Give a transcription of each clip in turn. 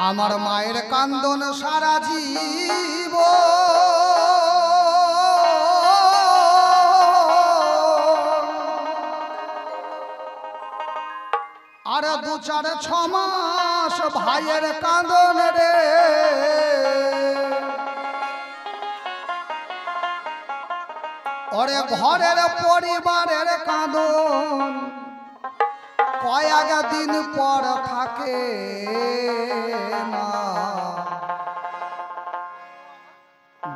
আমার মায়ের কান্দন সারা জীব আর 2-4-6 মাস ভাইয়ের কান্দন রে ওরে ঘরের পরিবারের কাঁদন কয়েক দিন পর থাকে না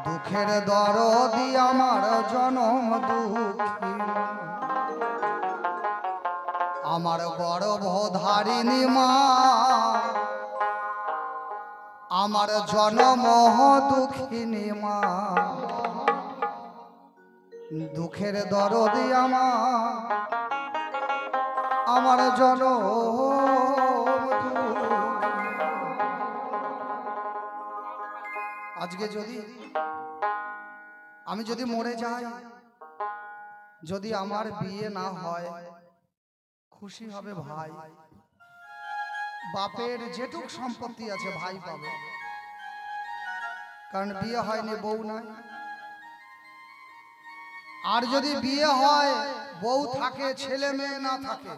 দুঃখের দরদি আমার জনম দুঃখী আমার গর্ভধারিণী মা আমার জনম দুঃখিনী মা দুঃখের দরদি আমার জনম আজকে আমি যদি মরে যাই যদি আমার বিয়ে না হয় খুশি হবে ভাই বাপের যেটুক সম্পত্তি আছে ভাই পাবে কারণ বিয়ে হয়নি বউ নাই আর যদি বিয়ে হয় বউ থাকে ছেলে মেয়ে না থাকে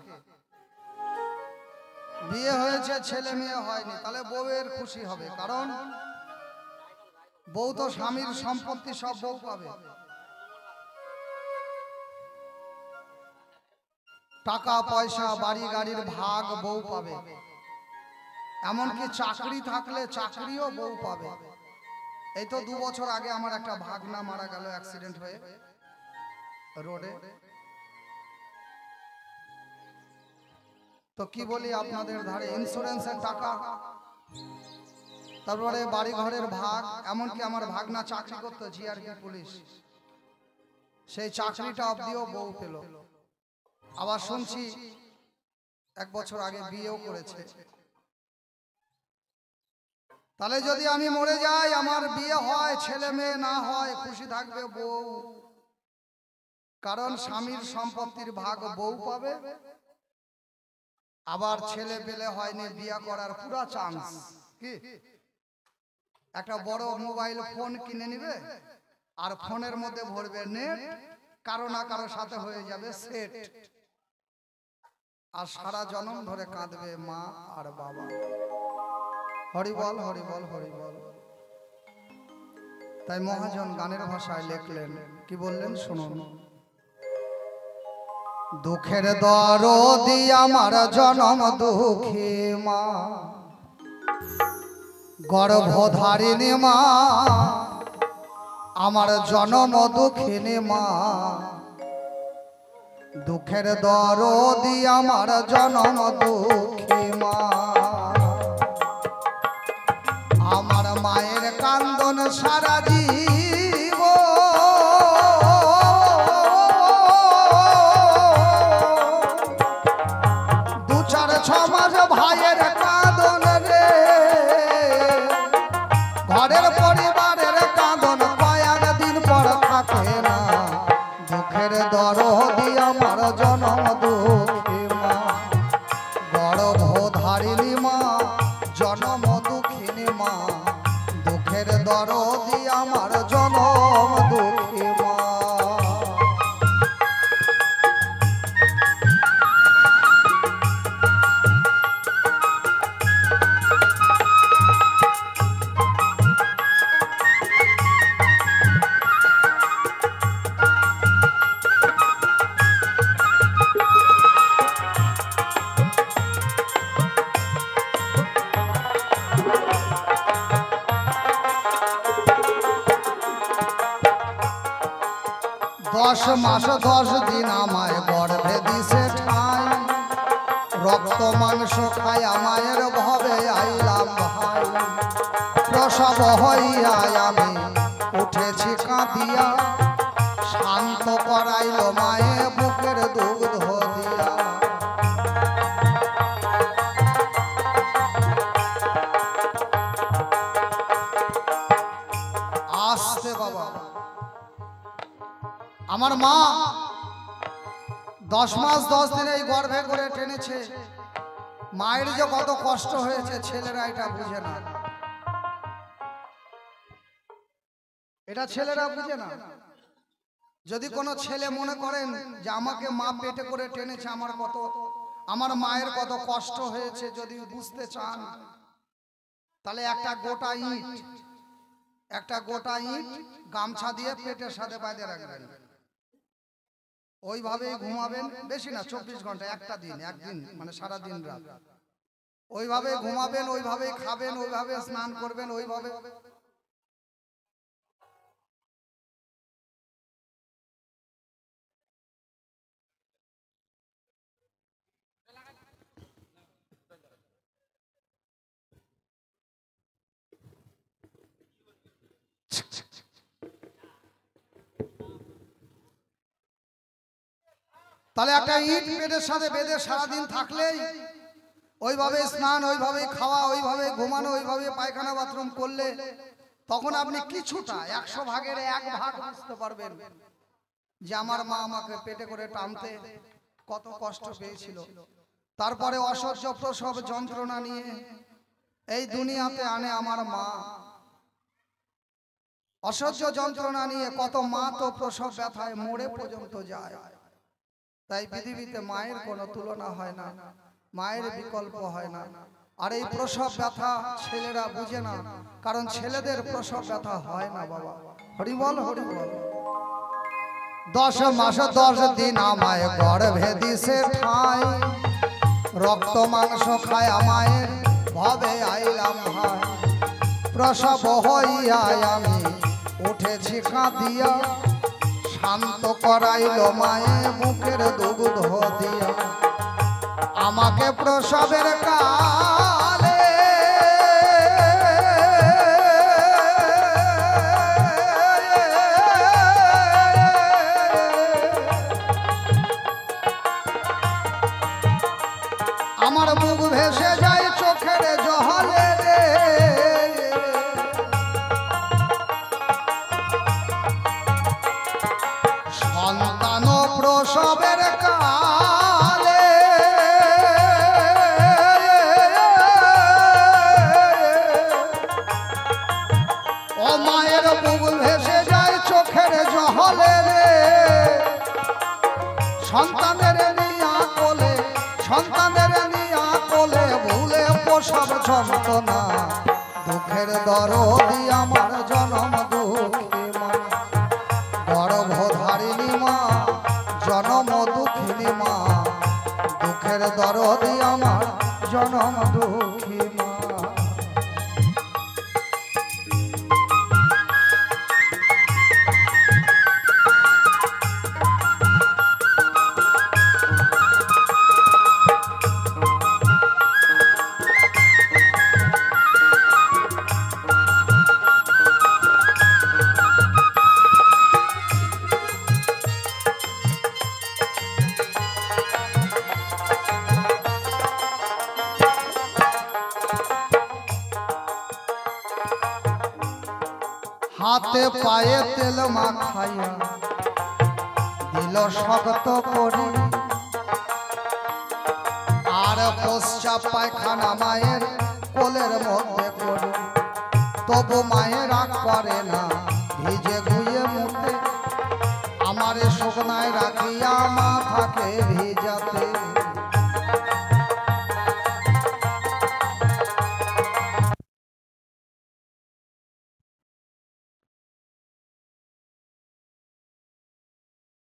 বিয়ে হয়েছে ছেলে মেয়ে হয়নি তাহলে বউয়ের খুশি হবে কারণ বউ তো স্বামীর সম্পত্তি সব বউ পাবে টাকা পয়সা বাড়ি গাড়ির ভাগ বউ পাবে এমনকি চাকরি থাকলে চাকরিও বউ পাবে এই তো 2 বছর আগে আমার একটা ভাগনা মারা গেল অ্যাক্সিডেন্ট হয়ে রোডে তো কি বলি আপনাদের ধারে ইন্স্যুরেন্সের টাকা তারপরে বাড়ি ঘরের ভাগ এমনকি আমার ভাগনা চাকরি করতো জিআরপি পুলিশ সেই চাকরিটা অবধিও বউ পেল আবার শুনছি 1 বছর আগে বিয়েও করেছে তাহলে যদি আমি মরে যাই আমার বিয়ে হয় ছেলে মেয়ে না হয় খুশি থাকবে বউ কারণ স্বামীর সম্পত্তির ভাগ বউ পাবে আবার ছেলে পেলে হয়নি বিয়ে করার পুরো চান্স কি একটা বড় মোবাইল ফোন কিনে নিবে আর ফোনের মধ্যে ভরবে নেট কারো না কারো সাথে হয়ে যাবে সেট আর সারা জনম ধরে কাঁদবে মা আর বাবা হরি বল হরি বল হরি বল তাই মহাজন গানের ভাষায় লিখলেন কি বললেন শুনুন দুঃখের দরদি আমার জনম দুঃখী মা গর্ভধারিণী মা আমার জনম দুঃখিনী মা দুঃখের দরদি আমার জনম দুঃখী মা আমার মায়ের কান্দন সারা জীব ভাইয়ের কাঁদন রে ঘরের পরিবারের কাঁদন কয়েক দিন পর থাকে না দুঃখের দরদি আমার জনম দুঃখী মা গর্ভধারিণী মা জনম দুঃখিনী মা দুঃখের দরদি আমার জনম দুঃখী মা দশ মাস 10 দিন আমায় গর্ভে দিছে ঠাই রক্ত মাংস খায় মায়ের ভবে আইলাম ভাই প্রসব হইয়া আমি উঠেছি কাঁদিয়া শান্ত করাইল মায়ে বুকের দুগ্ধ দিয়া আস্তে বাবা আমার মা 10 মাস 10 দিন এই গর্ভে করে টেনেছে মায়ের যে কত কষ্ট হয়েছে ছেলেরা এটা বুঝে না, এটা ছেলেরা বুঝে না। যদি কোনো ছেলে মনে করেন যে আমাকে মা পেটে করে টেনেছে, আমার মায়ের কত কষ্ট হয়েছে যদি বুঝতে চান, তাহলে একটা গোটা ইট গামছা দিয়ে পেটের সাথে বাঁধে রাখবেন, ওইভাবে ঘুমাবেন, বেশি না 24 ঘন্টা, একদিন মানে সারা দিন রাত ওইভাবে ঘুমাবেন, ওইভাবে খাবেন, ওইভাবে স্নান করবেন, ওইভাবে। তাহলে একটা ইট পেটের সাথে বেঁধে সারাদিন থাকলেই, ওইভাবে স্নান, ওইভাবে খাওয়া, ওইভাবে ঘুমানো, ওইভাবে পায়খানা বাথরুম করলে তখন আপনি কিছুটা 100 ভাগের 1 ভাগ বুঝতে পারবেন যে আমার মা আমাকে পেটে করে টানতে কত কষ্ট পেয়েছিল। তারপরে অসহ্য প্রসব যন্ত্রণা নিয়ে এই দুনিয়াতে আনে আমার মা, অসহ্য যন্ত্রণা নিয়ে কত মা তো প্রসব ব্যথায় মরে পর্যন্ত যায়। তাই পৃথিবীতে মায়ের কোনো তুলনা হয় না, মায়ের বিকল্প হয় না। আর এই প্রসব ব্যথা ছেলেরা বুঝে না, কারণ ছেলেদের প্রসব ব্যথা হয় না বাবা। হরিবল হরিবল। 10 মাস 10 দিন আমায় গর্ভে দিছে ঠাই, রক্ত মাংস খায় মায়ের ভবে আইলাম ভাই। প্রসব হইয়া আমি উঠেছি কাঁদিয়া, শান্ত করাইল মায়ে মুখের দুগ্ধ দিয়া। আমাকে প্রসবের কালে আমার মুখ ভেসে যায় চোখের জলে রে। সন্তান প্রসবের কালে ও মায়ের মুখ ভেসে যায় চোখের জলে রে। সন্তানের নিয়া কোলে ভুলে প্রসব যন্ত্রণা, দুঃখের দরদি আমার জনম দুঃখী মা। গর্ভধারিণী মা, জনম দুঃখিনী মা, দুঃখের দরদি আমার জনম দুঃখী মা। হাতে পায়ে তেল মাখাইয়া দিল শক্ত করে, আর পশ্চাৎ পায়খানা মায়ের কোলের মধ্যে করে। তবু মায়ের রাগ করে না, ভিজে গুয়ে মুখে আমারে শুকনায় রাখিয়া মা থাকে